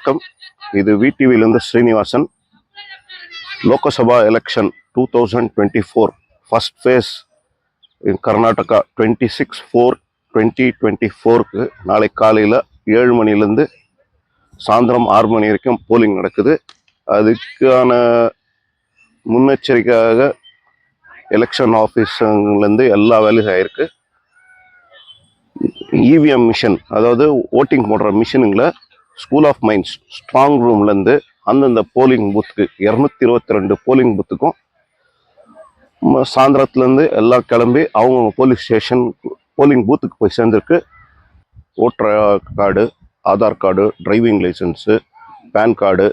வணக்கம். இது விடிவிலிருந்து Srinivasan. லோகசபா election 2024 first face இன் கர்நாடகா 26/4/2024க்கு நாளை காலையில் 7 மணிலேருந்து சாயந்தரம் 6 மணி வரைக்கும் போலிங் நடக்குது. அதுக்கான முன்னெச்சரிக்கையாக எலெக்ஷன் ஆஃபீஸர்லேருந்து எல்லா வேலையும் ஆயிருக்கு. இவிஎம் மிஷின், அதாவது ஓட்டிங் போடுற மிஷினுங்களை ஸ்கூல் ஆஃப் மைன்ஸ் ஸ்ட்ராங் ரூம்லேருந்து அந்தந்த போலிங் பூத்துக்கு 222 போலிங் பூத்துக்கும் சாயந்தரத்துலேருந்து எல்லாம் கிளம்பி அவங்கவுங்க போலிங் பூத்துக்கு போய் சேர்ந்துருக்கு. Voter card, Aadhaar card, driving license, PAN card,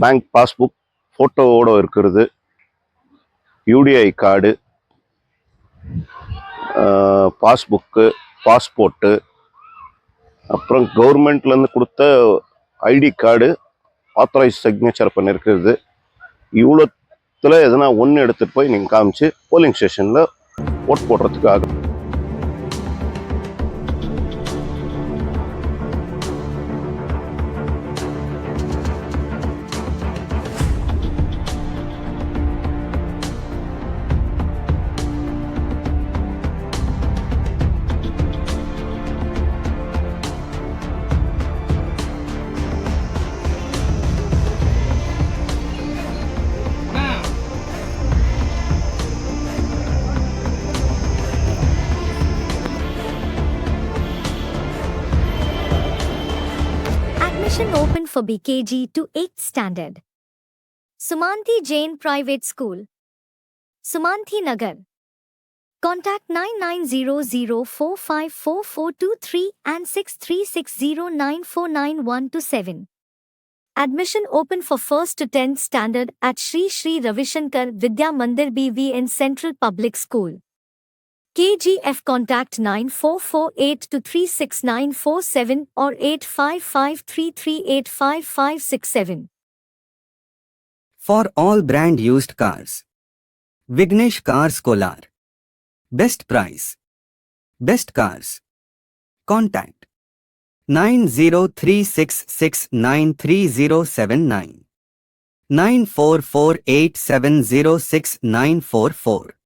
bank passbook ஃபோட்டோவோடு இருக்கிறது, யூடிஐ கார்டு, பாஸ்புக்கு, பாஸ்போர்ட்டு, அப்புறம் கவர்மெண்ட்லேருந்து கொடுத்த ஐடி கார்டு ஆத்தரைஸ் சிக்னேச்சர் பண்ணியிருக்கிறது. இவ்வளோத்தில் எதனா ஒன்று எடுத்துகிட்டு போய் நீங்கள் காமிச்சு போலிங் ஸ்டேஷனில் ஓட் போடுறதுக்காக. Admission open for BKG to 8th standard. Sumanthi Jain Private School, Sumanthi Nagar. Contact 9900454423 and 6360949127. Admission open for 1st to 10th standard at Sri Sri Ravishankar Vidya Mandir BVN Central Public School. KGF contact 9448236947 or 8553385567. For all brand used cars. Vignesh Cars Kolar. Best price. Best cars. Contact 9036693079 9448706944.